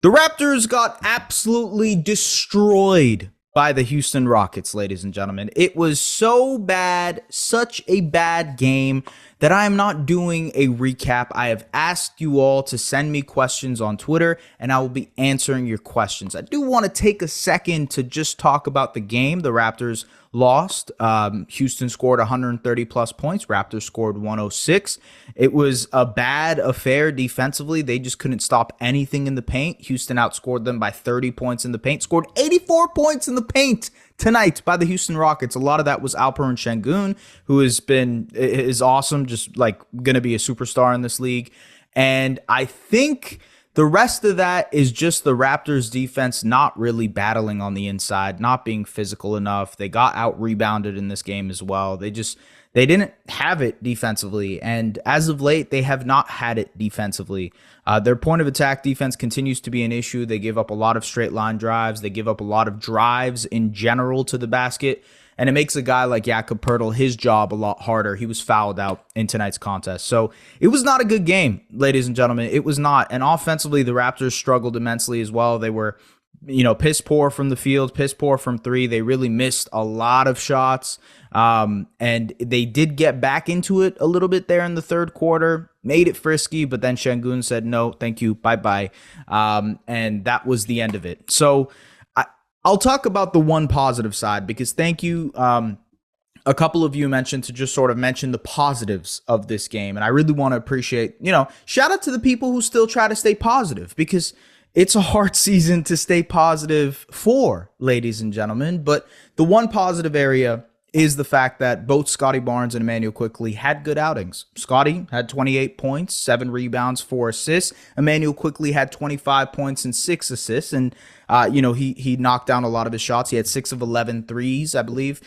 The Raptors got absolutely destroyed by the Houston Rockets, ladies and gentlemen. It was so bad, such a bad game that I am not doing a recap. I have asked you all to send me questions on Twitter, and I will be answering your questions. I do want to take a second to just talk about the game. The Raptors lost. Houston scored 130 plus points. Raptors scored 106. It was a bad affair defensively. They just couldn't stop anything in the paint. Houston outscored them by 30 points in the paint, scored 84 points in the paint tonight by the Houston Rockets. A lot of that was Alperen Sengun, who is awesome, just like going to be a superstar in this league. And I think the rest of that is just the Raptors defense not really battling on the inside, not being physical enough. They got out rebounded in this game as well. They didn't have it defensively. And as of late, they have not had it defensively. Their point of attack defense continues to be an issue. They give up a lot of straight line drives. They give up a lot of drives in general to the basket. And it makes a guy like Jakob Poeltl, his job a lot harder. He was fouled out in tonight's contest. So it was not a good game, ladies and gentlemen. It was not. And offensively, the Raptors struggled immensely as well. They were, piss poor from the field, piss poor from three. They really missed a lot of shots. And they did get back into it a little bit there in the third quarter, made it frisky, but then Sengun said, no, thank you, bye-bye. And that was the end of it. So I'll talk about the one positive side because thank you. A couple of you mentioned to just sort of mention the positives of this game. And I really want to appreciate, shout out to the people who still try to stay positive because it's a hard season to stay positive for, ladies and gentlemen. But the one positive area is the fact that both Scottie Barnes and Immanuel Quickley had good outings. Scottie had 28 points, 7 rebounds, 4 assists. Immanuel Quickley had 25 points and 6 assists. And, he knocked down a lot of his shots. He had 6 of 11 threes, I believe.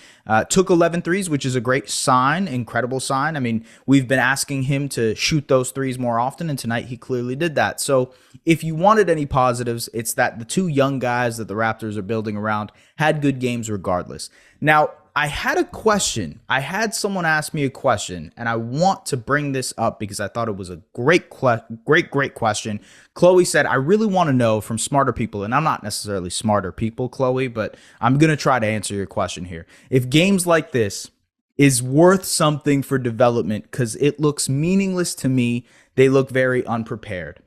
Took 11 threes, which is a great sign, incredible sign. I mean, we've been asking him to shoot those threes more often, and tonight he clearly did that. So if you wanted any positives, it's that the two young guys that the Raptors are building around had good games regardless. Now, I had a question. I had someone ask me a question, and I want to bring this up because I thought it was a great question. Chloe said, I really want to know from smarter people, and I'm not necessarily smarter people, Chloe, but I'm going to try to answer your question here. If games like this is worth something for development because it looks meaningless to me, they look very unprepared.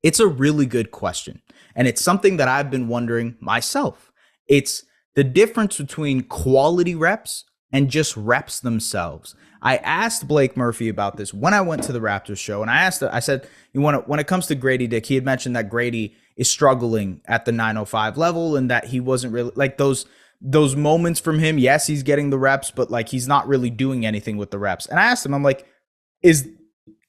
It's a really good question, and it's something that I've been wondering myself. It's the difference between quality reps and just reps themselves. I asked Blake Murphy about this when I went to the Raptors show, and I said, when it comes to Gradey Dick, he had mentioned that Gradey is struggling at the 905 level and that he wasn't really like those moments from him. Yes, he's getting the reps, but like he's not really doing anything with the reps. And I asked him, I'm like, is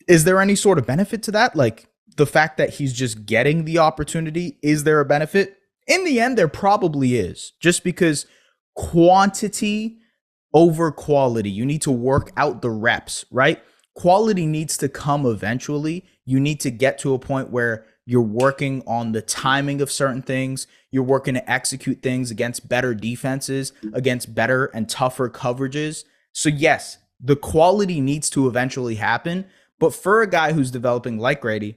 there any sort of benefit to that? Like the fact that he's just getting the opportunity, is there a benefit? In the end, there probably is, just because quantity over quality. You need to work out the reps, right? Quality needs to come eventually. You need to get to a point where you're working on the timing of certain things. You're working to execute things against better defenses, against better and tougher coverages. So yes, the quality needs to eventually happen. But for a guy who's developing like Gradey,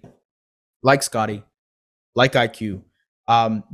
like Scottie, like IQ,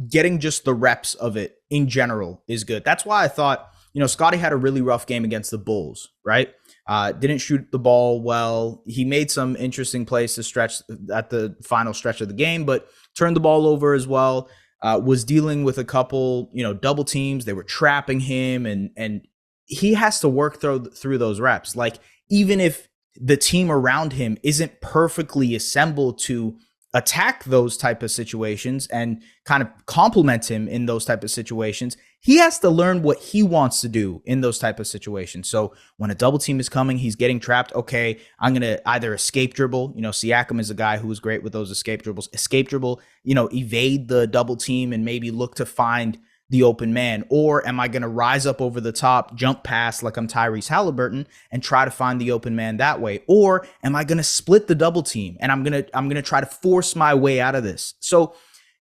getting just the reps of it in general is good. That's why I thought, Scottie had a really rough game against the Bulls, right? Didn't shoot the ball well. He made some interesting plays to stretch at the final stretch of the game, but turned the ball over as well. Was dealing with a couple, double teams. They were trapping him, and he has to work through those reps. Like, even if the team around him isn't perfectly assembled to attack those type of situations and kind of complement him in those type of situations, he has to learn what he wants to do in those type of situations. So when a double team is coming, he's getting trapped. Okay, I'm going to either escape dribble. Siakam is a guy who is great with those escape dribbles. Escape dribble, evade the double team and maybe look to find the open man. Or am I going to rise up over the top, jump past like I'm Tyrese Halliburton and try to find the open man that way? Or am I going to split the double team and I'm going to try to force my way out of this? So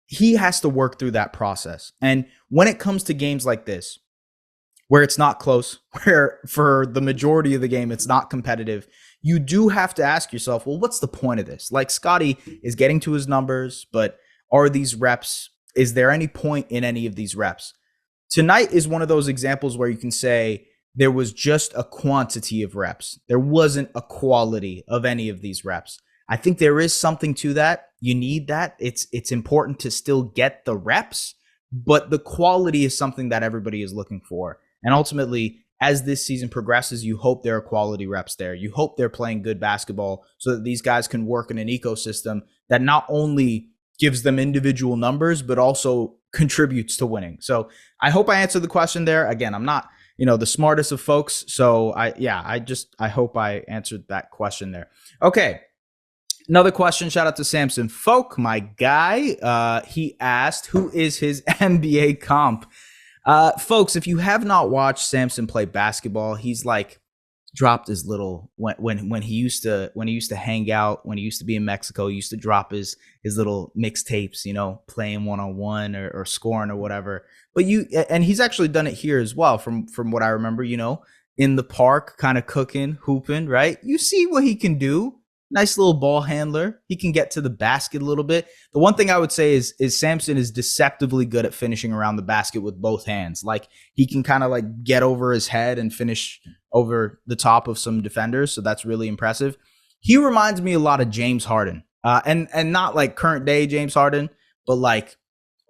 he has to work through that process. And when it comes to games like this, where it's not close, where for the majority of the game it's not competitive, you do have to ask yourself, well, what's the point of this? Like, Scottie is getting to his numbers, but Are these reps, is there any point in any of these reps? Tonight is one of those examples where you can say there was just a quantity of reps. There wasn't a quality of any of these reps. I think there is something to that. You need that. It's important to still get the reps, but the quality is something that everybody is looking for. And ultimately, as this season progresses, you hope there are quality reps there. You hope they're playing good basketball so that these guys can work in an ecosystem that not only gives them individual numbers, but also contributes to winning. So I hope I answered the question there. Again, I'm not, the smartest of folks. So I hope I answered that question there. Okay. Another question. Shout out to Samson Folk, my guy. He asked, who is his NBA comp? Folks, if you have not watched Samson play basketball, he's like dropped his little when he used to hang out, when he used to be in Mexico, he used to drop his little mixtapes, playing one-on-one or scoring or whatever. But and he's actually done it here as well, from what I remember, in the park, kind of cooking, hooping, right? You see what he can do. Nice little ball handler. He can get to the basket a little bit. The one thing I would say is Samson is deceptively good at finishing around the basket with both hands. Like, he can kind of like get over his head and finish over the top of some defenders. So that's really impressive. He reminds me a lot of James Harden, and not like current day James Harden, but like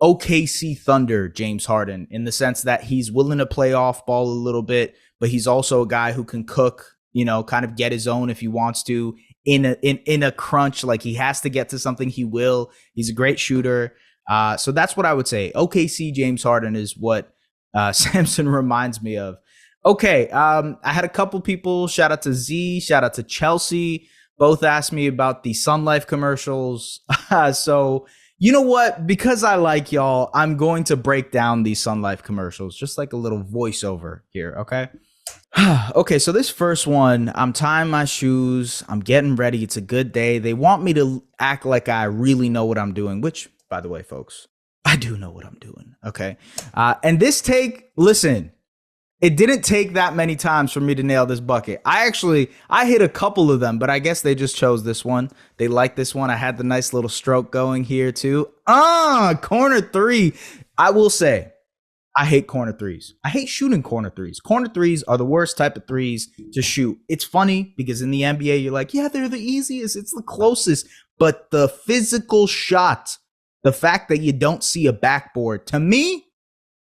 OKC Thunder James Harden, in the sense that he's willing to play off ball a little bit, but he's also a guy who can cook, kind of get his own if he wants to. In a crunch, like he has to get to something, he will. He's a great shooter. So that's what I would say. OKC James Harden is what Samson reminds me of. Okay, I had a couple people, shout out to Z, shout out to Chelsea, both asked me about the Sun Life commercials. So you know what? Because I like y'all, I'm going to break down these Sun Life commercials, just like a little voiceover here, okay? Okay, so this first one, I'm tying my shoes, I'm getting ready, it's a good day. They want me to act like I really know what I'm doing, which, by the way, folks, I do know what I'm doing, okay? And this take, listen, it didn't take that many times for me to nail this bucket. I hit a couple of them, but I guess they just chose this one. They like this one. I had the nice little stroke going here too. Corner three. I will say, I hate corner threes. I hate shooting corner threes. Corner threes are the worst type of threes to shoot. It's funny because in the NBA, you're like, yeah, they're the easiest. It's the closest. But the physical shot, the fact that you don't see a backboard, to me,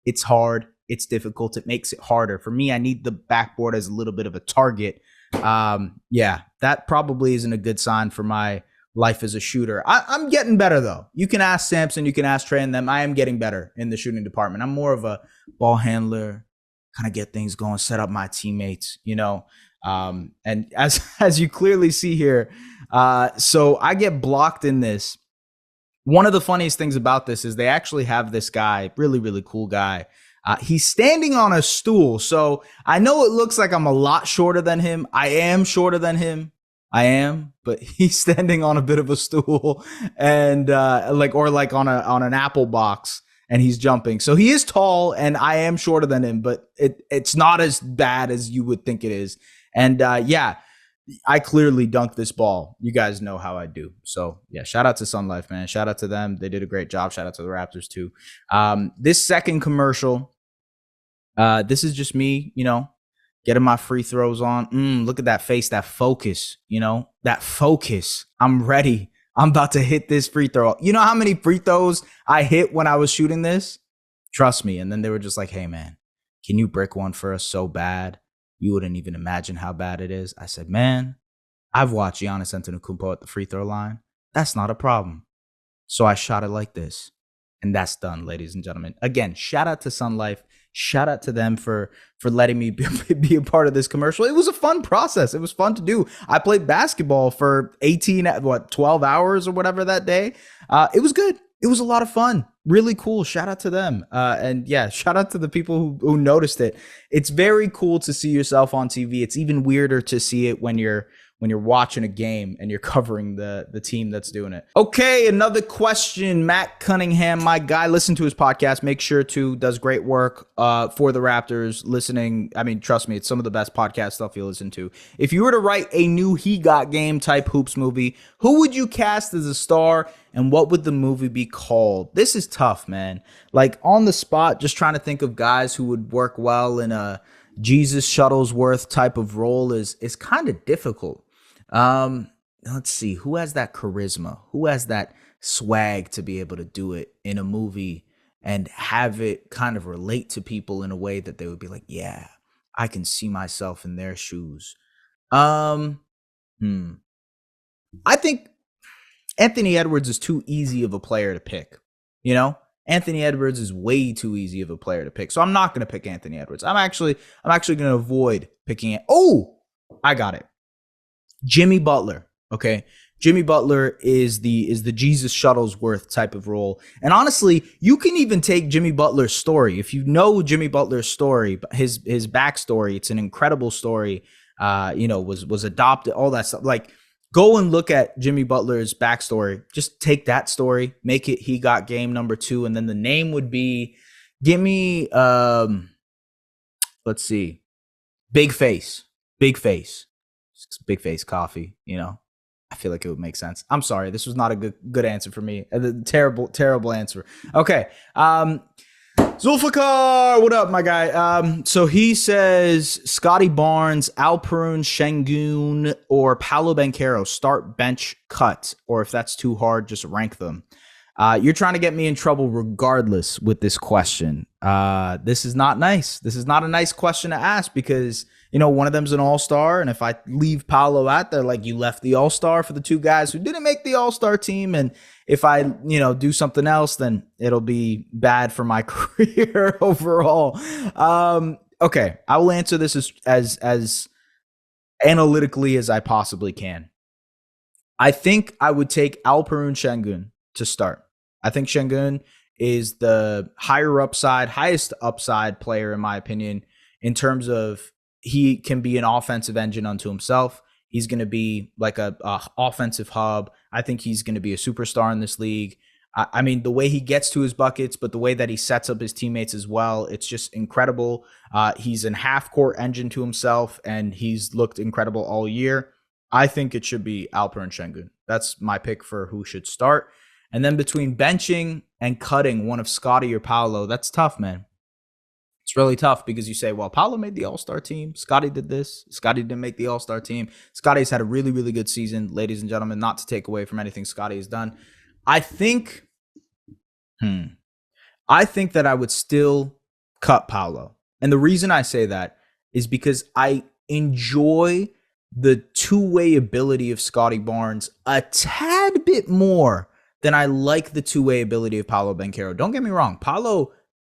it's hard. It's difficult. It makes it harder. For me, I need the backboard as a little bit of a target. Yeah, that probably isn't a good sign for my life as a shooter. I'm getting better, though. You can ask Samson, you can ask Trey and them. I am getting better in the shooting department. I'm more of a ball handler, kind of get things going, set up my teammates, and as you clearly see here, so I get blocked in this. One of the funniest things about this is they actually have this guy, really, really cool guy. He's standing on a stool. So I know it looks like I'm a lot shorter than him. I am shorter than him. I am, but he's standing on a bit of a stool and like on an apple box, and he's jumping. So he is tall and I am shorter than him, but it's not as bad as you would think it is. And yeah, I clearly dunked this ball. You guys know how I do. So yeah, shout out to Sun Life, man. Shout out to them. They did a great job. Shout out to the Raptors too. This second commercial, this is just me, getting my free throws on. Look at that face, that focus, that focus. I'm ready. I'm about to hit this free throw. You know how many free throws I hit when I was shooting this? Trust me. And then they were just like, hey, man, can you brick one for us so bad? You wouldn't even imagine how bad it is. I said, man, I've watched Giannis Antetokounmpo at the free throw line. That's not a problem. So I shot it like this. And that's done, ladies and gentlemen. Again, shout out to Sun Life. Shout out to them for letting me be a part of this commercial. It was a fun process. It was fun to do. I played basketball for 12 hours or whatever that day. It was good. It was a lot of fun. Really cool. Shout out to them. And yeah, shout out to the people who noticed it. It's very cool to see yourself on TV. It's even weirder to see it when you're when you're watching a game and you're covering the team that's doing it. Okay, another question. Matt Cunningham, my guy, listen to his podcast. Make sure to, does great work for the Raptors. Listening, I mean, trust me, it's some of the best podcast stuff you listen to. If you were to write a new He Got Game type hoops movie, who would you cast as a star and what would the movie be called? This is tough, man. Like on the spot, just trying to think of guys who would work well in a Jesus Shuttlesworth type of role is kind of difficult. Let's see, who has that charisma? Who has that swag to be able to do it in a movie and have it kind of relate to people in a way that they would be like, yeah, I can see myself in their shoes. I think Anthony Edwards is too easy of a player to pick. You know, Anthony Edwards is way too easy of a player to pick. So I'm not going to pick Anthony Edwards. I'm actually going to avoid picking it. Oh, I got it. Jimmy Butler. Okay. Jimmy Butler is the Jesus Shuttlesworth type of role. And honestly, you can even take Jimmy Butler's story. If you know Jimmy Butler's story, his backstory, it's an incredible story. Was adopted, all that stuff. Like, go and look at Jimmy Butler's backstory. Just take that story, make it He Got Game number 2, and then the name would be, give me, let's see, Big Face Coffee, you know. I feel like it would make sense. I'm sorry. This was not a good answer for me. Terrible answer. Okay. Zulfikar, what up, my guy? So he says Scottie Barnes, Alperen Sengun, or Paolo Banchero, start, bench, cut, or if that's too hard, just rank them. You're trying to get me in trouble regardless with this question. This is not nice. This is not a nice question to ask because, you know, one of them's an all-star. And if I leave Paolo out there, like, you left the all-star for the two guys who didn't make the all-star team. And if I, do something else, then it'll be bad for my career overall. Okay. I will answer this as analytically as I possibly can. I think I would take Alperen Sengun to start. I think Sengun is the highest upside player, in my opinion, in terms of he can be an offensive engine unto himself. He's going to be like a offensive hub. I think he's going to be a superstar in this league. I mean, the way he gets to his buckets, but the way that he sets up his teammates as well, it's just incredible. He's an half-court engine to himself, and he's looked incredible all year. I think it should be Alperen Sengun. That's my pick for who should start. And then between benching and cutting one of Scottie or Paolo, that's tough, man. It's really tough because you say, well, Paolo made the All-Star team. Scottie did this. Scottie didn't make the All-Star team. Scottie's had a really, really good season, ladies and gentlemen, not to take away from anything Scottie has done. I think that I would still cut Paolo. And the reason I say that is because I enjoy the two-way ability of Scottie Barnes a tad bit more than I like the two-way ability of Paolo Banchero. Don't get me wrong. Paolo,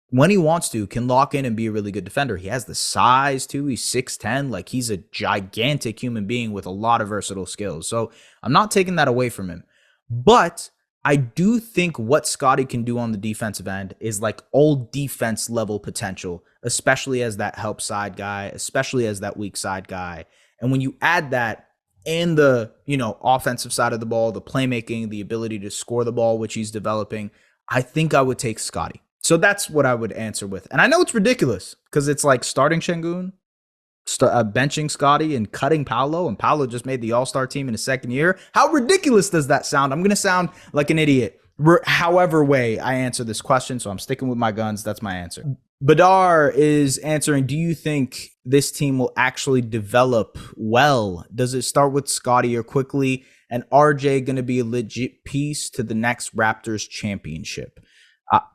when he wants to, can lock in and be a really good defender. He has the size, too. He's 6'10". Like, he's a gigantic human being with a lot of versatile skills. So I'm not taking that away from him. But I do think what Scottie can do on the defensive end is like all defense level potential, especially as that help side guy, especially as that weak side guy. And when you add that and the, offensive side of the ball, the playmaking, the ability to score the ball, which he's developing, I think I would take Scottie. So that's what I would answer with. And I know it's ridiculous because it's like starting Sengun, benching Scottie, and cutting Paolo, and Paolo just made the All-Star team in his second year. How ridiculous does that sound? I'm going to sound like an idiot however way I answer this question, so I'm sticking with my guns. That's my answer. Badar is answering, do you think this team will actually develop well? Does it start with Scottie or Quickley? And RJ going to be a legit piece to the next Raptors championship?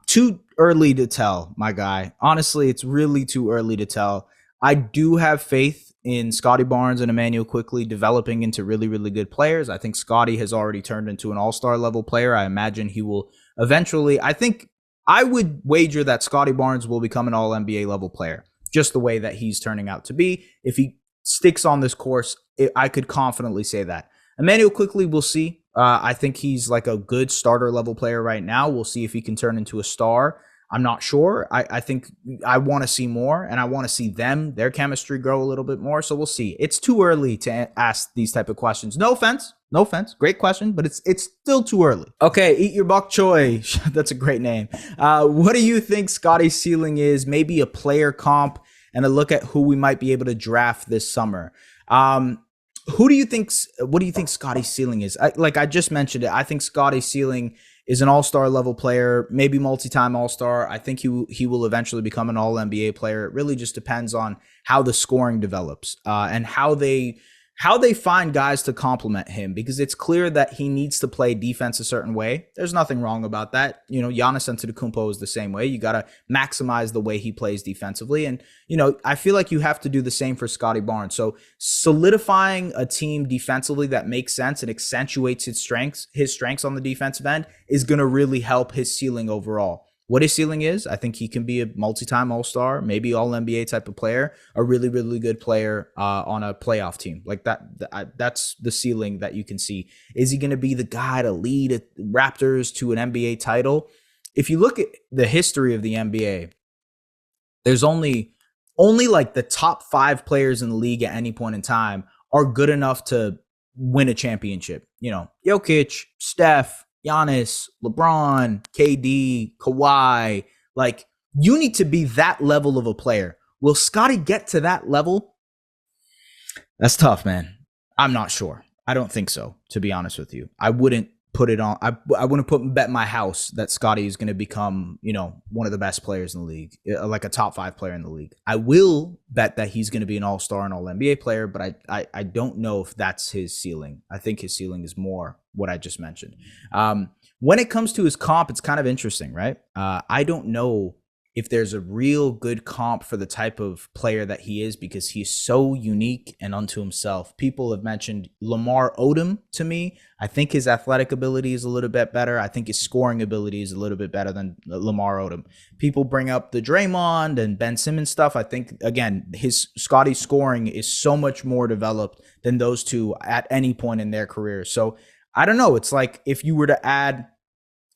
Too early to tell, my guy. Honestly, it's really too early to tell. I do have faith in Scottie Barnes and Immanuel Quickley developing into really, really good players. I think Scottie has already turned into an all-star level player. I imagine he will eventually. I would wager that Scottie Barnes will become an all-NBA level player, just the way that he's turning out to be. If he sticks on this course, I could confidently say that. Immanuel Quickley, we'll see. I think he's like a good starter level player right now. We'll see if he can turn into a star. I'm not sure. I think I want to see more, and I want to see their chemistry grow a little bit more. So we'll see. It's too early to ask these type of questions. No offense. No offense. Great question, but it's still too early. Okay, Eat Your Bok Choy. That's a great name. What do you think Scottie's ceiling is? Maybe a player comp and a look at who we might be able to draft this summer. What do you think Scottie's ceiling is? Like I just mentioned it. I think Scottie's ceiling is an all-star level player, maybe multi-time all-star. I think he will eventually become an all-NBA player. It really just depends on how the scoring develops and how they find guys to complement him, because it's clear that he needs to play defense a certain way. There's nothing wrong about that. You know, Giannis Antetokounmpo is the same way. You got to maximize the way he plays defensively. And, you know, I feel like you have to do the same for Scottie Barnes. So solidifying a team defensively that makes sense and accentuates his strengths on the defensive end is going to really help his ceiling overall. What his ceiling is, I think he can be a multi-time all-star, maybe all-NBA type of player, a really, really good player on a playoff team. Like that's the ceiling that you can see. Is he going to be the guy to lead Raptors to an NBA title? If you look at the history of the NBA, there's only like the top 5 players in the league at any point in time are good enough to win a championship. You know, Jokic, Steph, Giannis, LeBron, KD, Kawhi. Like, you need to be that level of a player. Will Scottie get to that level? That's tough, man. I'm not sure. I don't think so, to be honest with you. I wouldn't put it on. I wouldn't bet my house that Scottie is going to become, you know, one of the best players in the league, like a top 5 player in the league. I will bet that he's going to be an all-star and all-NBA player, but I don't know if that's his ceiling. I think his ceiling is more what I just mentioned. When it comes to his comp, it's kind of interesting, right? I don't know if there's a real good comp for the type of player that he is, because he's so unique and unto himself. People have mentioned Lamar Odom to me. I think his athletic ability is a little bit better. I think his scoring ability is a little bit better than Lamar Odom. People bring up the Draymond and Ben Simmons stuff. I think, again, Scottie's scoring is so much more developed than those two at any point in their career. So I don't know. It's like if you were to add,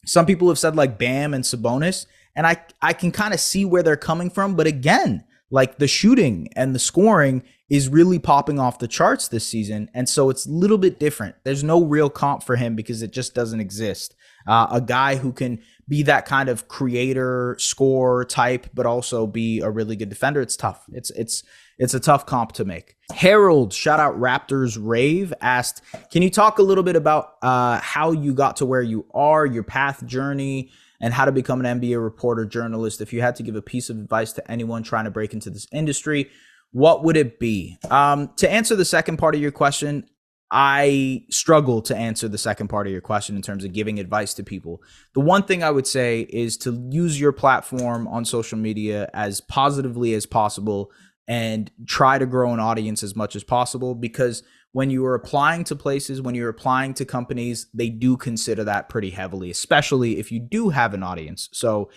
some people have said like Bam and Sabonis, and I can kind of see where they're coming from. But again, like the shooting and the scoring is really popping off the charts this season. And so it's a little bit different. There's no real comp for him because it just doesn't exist. A guy who can be that kind of creator, scorer type, but also be a really good defender. It's tough. It's a tough comp to make. Harold, shout out Raptors Rave, asked, can you talk a little bit about how you got to where you are, your path journey, and how to become an NBA reporter journalist? If you had to give a piece of advice to anyone trying to break into this industry, what would it be? To answer the second part of your question, I struggle to answer the second part of your question in terms of giving advice to people. The one thing I would say is to use your platform on social media as positively as possible and try to grow an audience as much as possible, because when you are applying to places, when you're applying to companies, they do consider that pretty heavily, especially if you do have an audience. So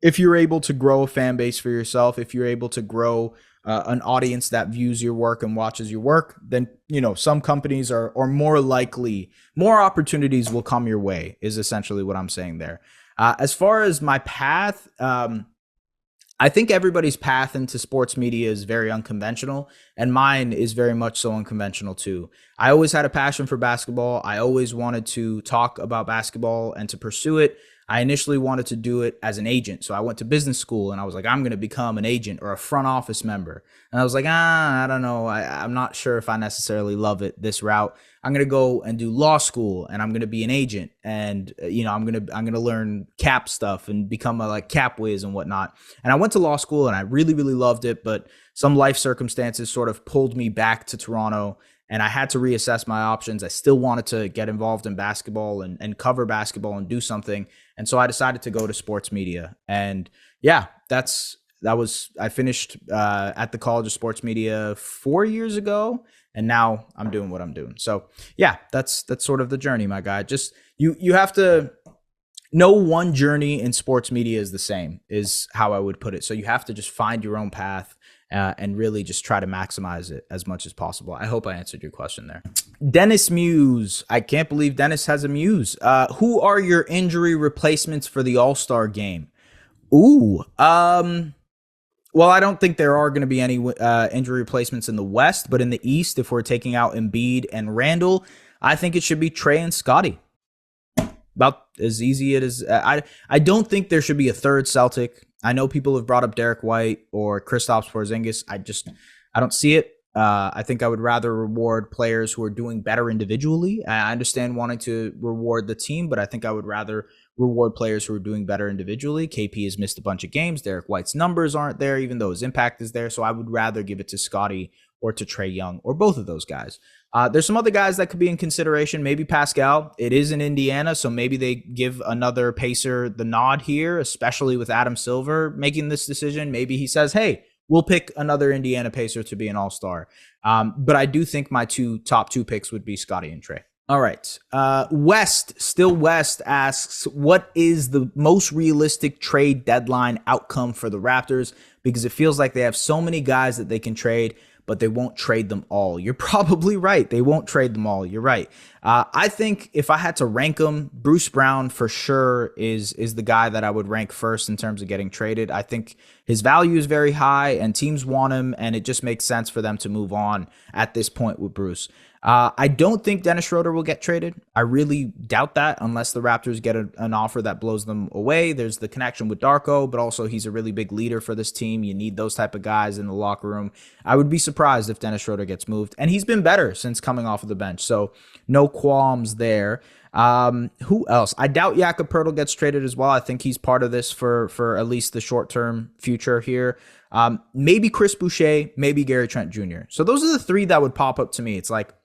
if you're able to grow a fan base for yourself, if you're able to grow an audience that views your work and watches your work, then, you know, some companies are more likely, more opportunities will come your way, is essentially what I'm saying there. As far as my path, I think everybody's path into sports media is very unconventional, and mine is very much so unconventional too. I always had a passion for basketball. I always wanted to talk about basketball and to pursue it. I initially wanted to do it as an agent. So I went to business school and I was like, I'm going to become an agent or a front office member. And I was like, I don't know. I'm not sure if I necessarily love this route. I'm going to go and do law school and I'm going to be an agent. And, you know, I'm going to learn cap stuff and become a like cap whiz and whatnot. And I went to law school and I really, really loved it. But some life circumstances sort of pulled me back to Toronto, and I had to reassess my options. I still wanted to get involved in basketball and cover basketball and do something. And so I decided to go to sports media. And yeah, I finished at the College of Sports Media 4 years ago. And now I'm doing what I'm doing. So yeah, that's sort of the journey, my guy. Just you have to, no one journey in sports media is the same, is how I would put it. So you have to just find your own path and really just try to maximize it as much as possible. I hope I answered your question there. Dennis Muse. I can't believe Dennis has a muse. Who are your injury replacements for the All-Star game? Ooh. Well, I don't think there are going to be any injury replacements in the West, but in the East, if we're taking out Embiid and Randall, I think it should be Trey and Scottie. About as easy it is. I don't think there should be a third Celtic. I know people have brought up Derek White or Kristaps Porzingis. I don't see it. I think I would rather reward players who are doing better individually. I understand wanting to reward the team, but I think I would rather reward players who are doing better individually. KP has missed a bunch of games. Derek White's numbers aren't there, even though his impact is there. So I would rather give it to Scottie or to Trae Young or both of those guys. There's some other guys that could be in consideration. Maybe Pascal. It is in Indiana, so maybe they give another Pacer the nod here, especially with Adam Silver making this decision. Maybe he says, hey, we'll pick another Indiana Pacer to be an all-star. But I do think my top two picks would be Scottie and Trae. All right. West asks, what is the most realistic trade deadline outcome for the Raptors? Because it feels like they have so many guys that they can trade, but they won't trade them all. You're probably right. They won't trade them all. You're right. I think if I had to rank them, Bruce Brown for sure is the guy that I would rank first in terms of getting traded. I think his value is very high and teams want him, and it just makes sense for them to move on at this point with Bruce. I don't think Dennis Schroeder will get traded. I really doubt that unless the Raptors get an offer that blows them away. There's the connection with Darko, but also he's a really big leader for this team. You need those type of guys in the locker room. I would be surprised if Dennis Schroeder gets moved, and he's been better since coming off of the bench, so no qualms there. Who else? I doubt Jakob Poeltl gets traded as well. I think he's part of this for at least the short-term future here. Maybe Chris Boucher, maybe Gary Trent Jr. So those are the three that would pop up to me. It's like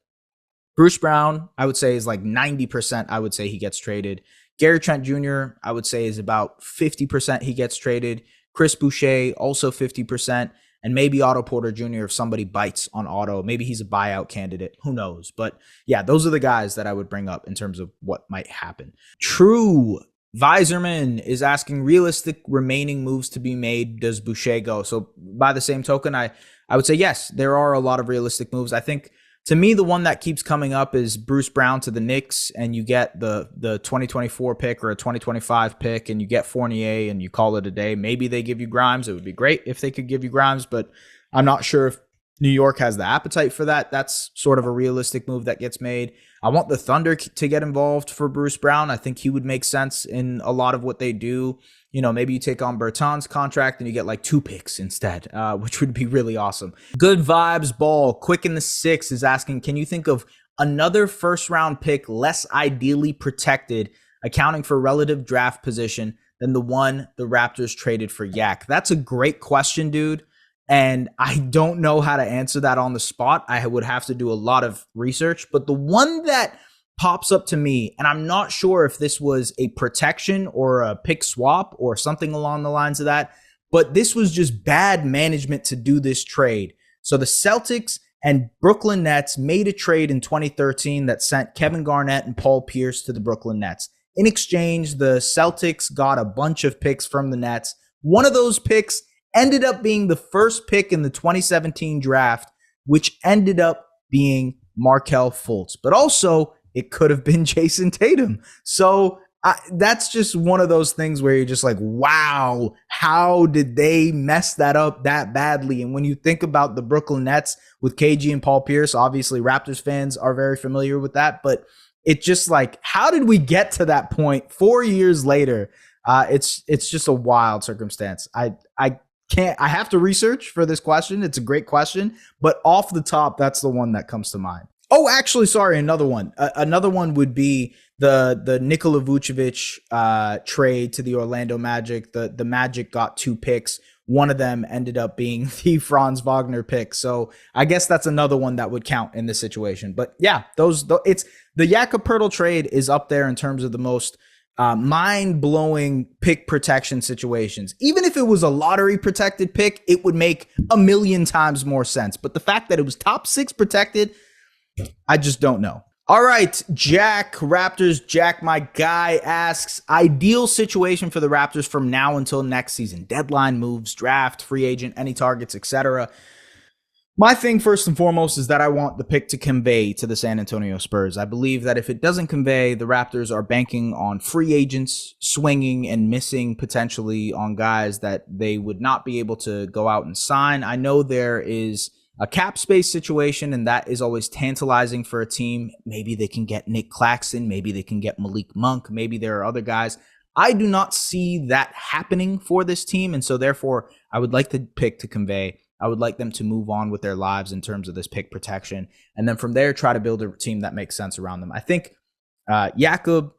Bruce Brown, I would say, is like 90%. I would say he gets traded. Gary Trent Jr., I would say, is about 50% he gets traded. Chris Boucher, also 50%. And maybe Otto Porter Jr. if somebody bites on Otto. Maybe he's a buyout candidate. Who knows? But yeah, those are the guys that I would bring up in terms of what might happen. True Visorman is asking realistic remaining moves to be made. Does Boucher go? So by the same token, I would say yes, there are a lot of realistic moves. I think to me, the one that keeps coming up is Bruce Brown to the Knicks, and you get the 2024 pick or a 2025 pick, and you get Fournier, and you call it a day. Maybe they give you Grimes. It would be great if they could give you Grimes, but I'm not sure if New York has the appetite for that. That's sort of a realistic move that gets made. I want the Thunder to get involved for Bruce Brown. I think he would make sense in a lot of what they do. You know, maybe you take on Bertan's contract and you get like 2 picks instead, which would be really awesome. Good Vibes Ball, Quick in the Six is asking, can you think of another first-round pick less ideally protected, accounting for relative draft position, than the one the Raptors traded for Yak? That's a great question, dude. And I don't know how to answer that on the spot. I would have to do a lot of research. But the one that pops up to me, and I'm not sure if this was a protection or a pick swap or something along the lines of that, but this was just bad management to do this trade. So the Celtics and Brooklyn Nets made a trade in 2013 that sent Kevin Garnett and Paul Pierce to the Brooklyn Nets. In exchange, the Celtics got a bunch of picks from the Nets. One of those picks ended up being the first pick in the 2017 draft, which ended up being Markelle Fultz. But also, it could have been Jason Tatum. So that's just one of those things where you're just like, wow, how did they mess that up that badly? And when you think about the Brooklyn Nets with KG and Paul Pierce, obviously Raptors fans are very familiar with that. But it's just like, how did we get to that point 4 years later? It's just a wild circumstance. I have to research for this question. It's a great question, but off the top, that's the one that comes to mind. Oh, actually, sorry, another one. Another one would be the Nikola Vucevic trade to the Orlando Magic. The Magic got 2 picks. One of them ended up being the Franz Wagner pick. So I guess that's another one that would count in this situation. But yeah, it's the Jakob Poeltl trade is up there in terms of the most mind-blowing pick protection situations. Even if it was a lottery protected pick, it would make a million times more sense. But the fact that it was top 6 protected, I just don't know. All right, Jack, Raptors, Jack, my guy, asks, ideal situation for the Raptors from now until next season. Deadline moves, draft, free agent, any targets, etc. My thing, first and foremost, is that I want the pick to convey to the San Antonio Spurs. I believe that if it doesn't convey, the Raptors are banking on free agents swinging and missing potentially on guys that they would not be able to go out and sign. I know there is a cap space situation, and that is always tantalizing for a team. Maybe they can get Nick Claxton. Maybe they can get Malik Monk. Maybe there are other guys. I do not see that happening for this team, and so therefore I would like the pick to convey. I would like them to move on with their lives in terms of this pick protection. And then from there, try to build a team that makes sense around them. I think Jakob,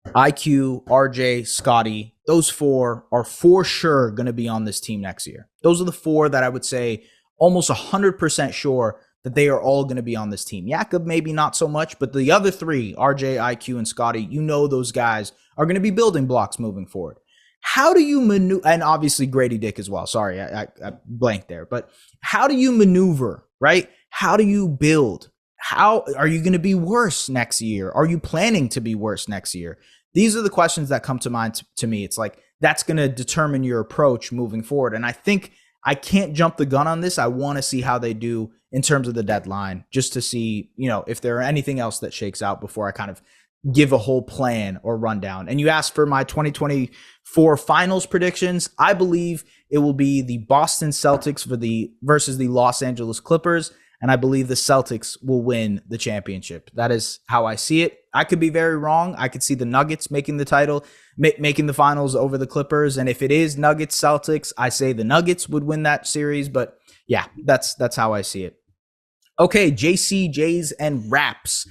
IQ, RJ, Scottie, those four are for sure going to be on this team next year. Those are the four that I would say almost 100% sure that they are all going to be on this team. Jakob, maybe not so much, but the other three, RJ, IQ, and Scottie, you know those guys are going to be building blocks moving forward. How do you maneuver, and obviously Gradey Dick as well. Sorry, I blanked there. But how do you maneuver, right? How do you build? How are you going to be worse next year? Are you planning to be worse next year? These are the questions that come to mind to me. It's like that's going to determine your approach moving forward. And I think I can't jump the gun on this. I want to see how they do in terms of the deadline, just to see, if there are anything else that shakes out before I kind of give a whole plan or rundown. And you asked for my 2024 finals predictions. I believe it will be the Boston Celtics versus the Los Angeles Clippers. And I believe the Celtics will win the championship. That is how I see it. I could be very wrong. I could see the Nuggets making the title, making the finals over the Clippers. And if it is Nuggets Celtics, I say the Nuggets would win that series. But yeah, that's how I see it. Okay, JC, Jays, and Raps.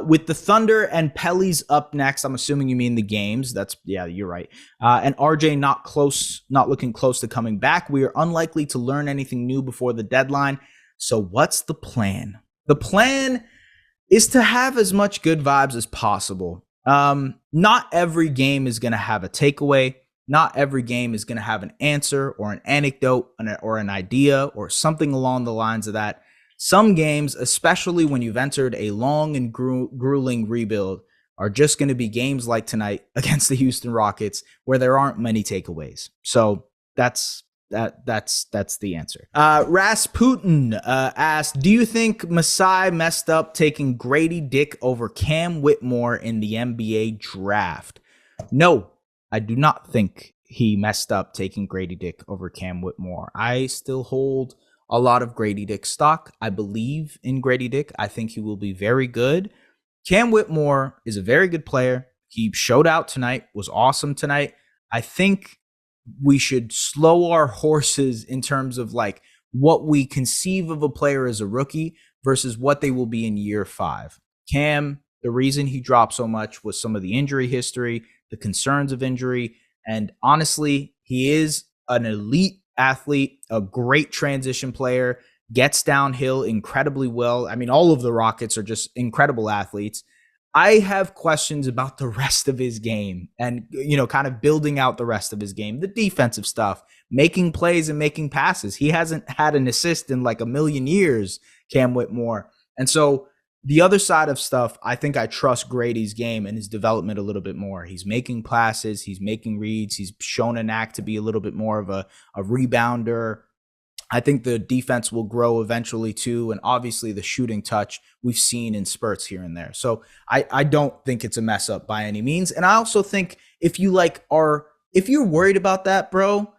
With the Thunder and Pellies up next, I'm assuming you mean the games. Yeah, you're right. And RJ not looking close to coming back. We are unlikely to learn anything new before the deadline. So what's the plan? The plan is to have as much good vibes as possible. Not every game is going to have a takeaway. Not every game is going to have an answer or an anecdote or an idea or something along the lines of that. Some games, especially when you've entered a long and grueling rebuild, are just going to be games like tonight against the Houston Rockets, where there aren't many takeaways. So that's the answer. Rasputin asked, do you think Masai messed up taking Gradey Dick over Cam Whitmore in the NBA draft? No, I do not think he messed up taking Gradey Dick over Cam Whitmore. I still hold a lot of Gradey Dick stock. I believe in Gradey Dick. I think he will be very good. Cam Whitmore is a very good player. He showed out tonight, was awesome tonight. I think we should slow our horses in terms of like what we conceive of a player as a rookie versus what they will be in year 5. Cam, the reason he dropped so much was some of the injury history, the concerns of injury, and honestly, he is an elite athlete, a great transition player, gets downhill incredibly well. I mean, all of the Rockets are just incredible athletes. I have questions about the rest of his game and, kind of building out the rest of his game, the defensive stuff, making plays and making passes. He hasn't had an assist in like a million years, Cam Whitmore. And so the other side of stuff, I think I trust Gradey's game and his development a little bit more. He's making passes. He's making reads. He's shown a knack to be a little bit more of a rebounder. I think the defense will grow eventually too. And obviously the shooting touch we've seen in spurts here and there. So I don't think it's a mess up by any means. And I also think if you're worried about that, bro,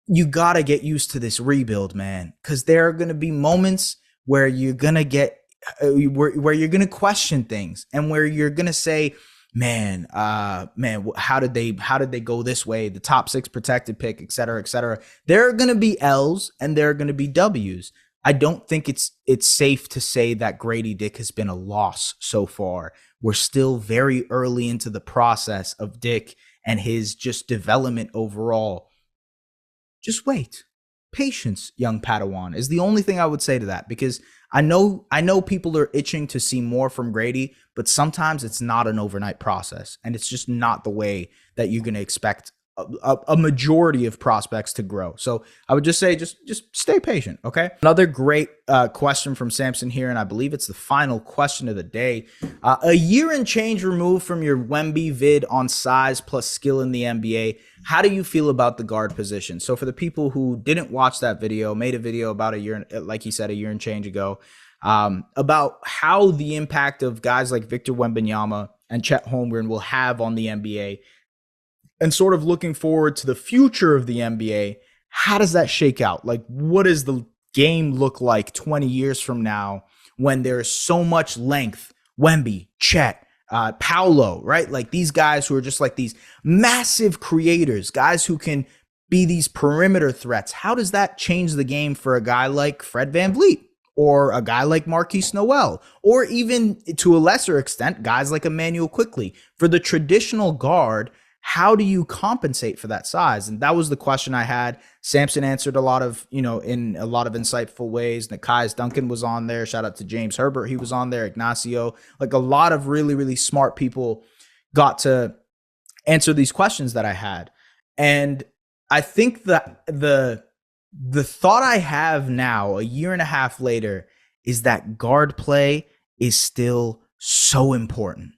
you got to get used to this rebuild, man. Because there are going to be moments where you're going to get where you're going to question things and where you're going to say, man, how did they go this way? The top 6 protected pick, et cetera, et cetera. There are going to be L's and there are going to be W's. I don't think it's safe to say that Gradey Dick has been a loss so far. We're still very early into the process of Dick and his just development overall. Just wait. Patience, young Padawan, is the only thing I would say to that, because I know people are itching to see more from Gradey, but sometimes it's not an overnight process, and it's just not the way that you're going to expect a majority of prospects to grow. So I would just say, just stay patient. Okay. Another great question from Samson here, and I believe it's the final question of the day. A year and change removed from your Wemby vid on size plus skill in the NBA. How do you feel about the guard position? So for the people who didn't watch that video, made a video about a year, like he said, a year and change ago, about how the impact of guys like Victor Wembanyama and Chet Holmgren will have on the NBA, and sort of looking forward to the future of the NBA. How does that shake out? Like, what does the game look like 20 years from now when there is so much length? Wemby, Chet, Paolo, right? Like these guys who are just like these massive creators, guys who can be these perimeter threats. How does that change the game for a guy like Fred VanVleet? Or a guy like Marquise Noel, or even to a lesser extent, guys like Immanuel Quickley. For the traditional guard, how do you compensate for that size? And that was the question I had. Samson answered a lot of, in a lot of insightful ways. Nekias Duncan was on there. Shout out to James Herbert. He was on there. Ignacio. Like a lot of really, really smart people got to answer these questions that I had. And I think that the thought I have now, a year and a half later, is that guard play is still so important.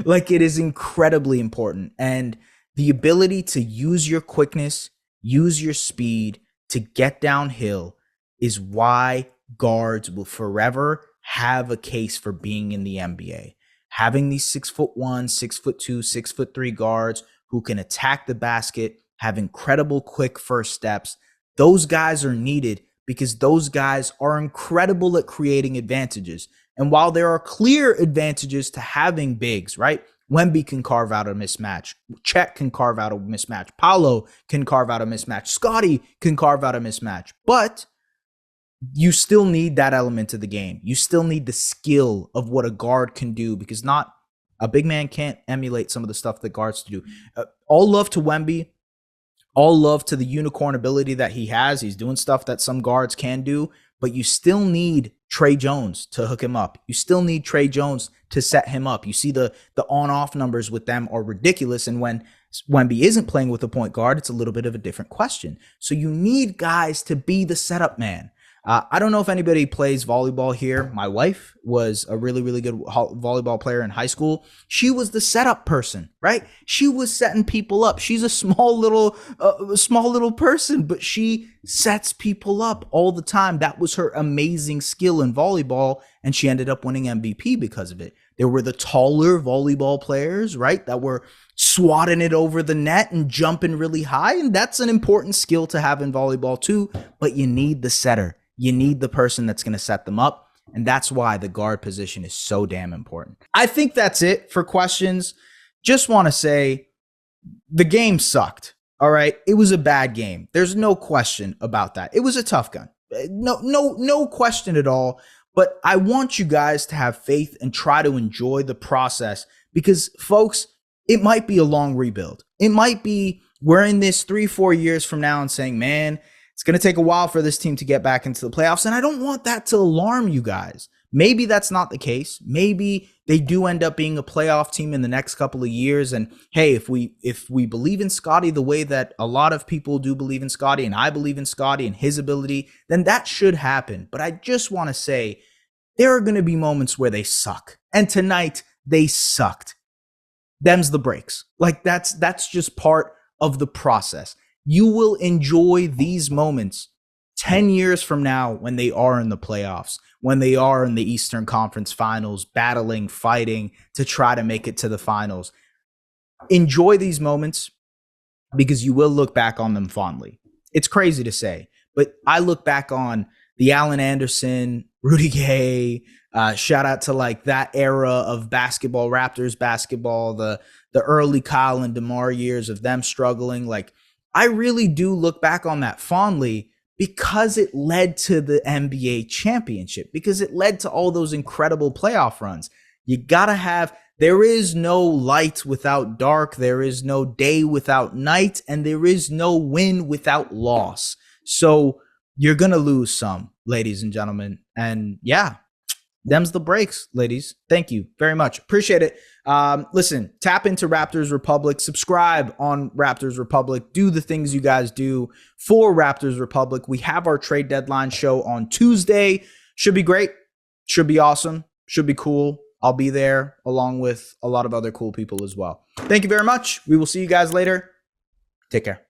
Like it is incredibly important. And the ability to use your quickness, use your speed to get downhill is why guards will forever have a case for being in the NBA. Having these 6'1", 6'2", 6'3" guards who can attack the basket, have incredible quick first steps. Those guys are needed because those guys are incredible at creating advantages. And while there are clear advantages to having bigs, right? Wemby can carve out a mismatch. Chet can carve out a mismatch. Paolo can carve out a mismatch. Scottie can carve out a mismatch. But you still need that element of the game. You still need the skill of what a guard can do, because not a big man can't emulate some of the stuff that guards do. All love to Wemby. All love to the unicorn ability that he has. He's doing stuff that some guards can do, but you still need Trey Jones to hook him up. You still need Trey Jones to set him up. You see the on-off numbers with them are ridiculous. And when Wemby isn't playing with a point guard, it's a little bit of a different question. So you need guys to be the setup man. I don't know if anybody plays volleyball here. My wife was a really, really good volleyball player in high school. She was the setup person, right? She was setting people up. She's a small little person, but she sets people up all the time. That was her amazing skill in volleyball, and she ended up winning MVP because of it. There were the taller volleyball players, right, that were swatting it over the net and jumping really high, and that's an important skill to have in volleyball too, but you need the setter. You need the person that's going to set them up. And that's why the guard position is so damn important. I think that's it for questions. Just want to say the game sucked. All right. It was a bad game. There's no question about that. It was a tough gun. No question at all. But I want you guys to have faith and try to enjoy the process, because folks, it might be a long rebuild. It might be we're in this 3-4 years from now and saying, man, it's going to take a while for this team to get back into the playoffs. And I don't want that to alarm you guys. Maybe that's not the case. Maybe they do end up being a playoff team in the next couple of years. And hey, if we believe in Scottie the way that a lot of people do believe in Scottie, and I believe in Scottie and his ability, then that should happen. But I just want to say there are going to be moments where they suck. And tonight they sucked. Them's the breaks. Like that's just part of the process. You will enjoy these moments 10 years from now when they are in the playoffs, when they are in the Eastern Conference Finals, battling, fighting to try to make it to the finals. Enjoy these moments because you will look back on them fondly. It's crazy to say, but I look back on the Allen Anderson, Rudy Gay, shout out to like that era of basketball, Raptors basketball, the early Kyle and DeMar years of them struggling. Like, I really do look back on that fondly because it led to the NBA championship, because it led to all those incredible playoff runs. You gotta have, there is no light without dark, there is no day without night, and there is no win without loss. So you're gonna lose some, ladies and gentlemen. And yeah, them's the breaks, ladies. Thank you very much. Appreciate it. Listen, tap into Raptors Republic, subscribe on Raptors Republic, do the things you guys do for Raptors Republic. We have our trade deadline show on Tuesday. Should be great. Should be awesome. Should be cool. I'll be there along with a lot of other cool people as well. Thank you very much. We will see you guys later. Take care.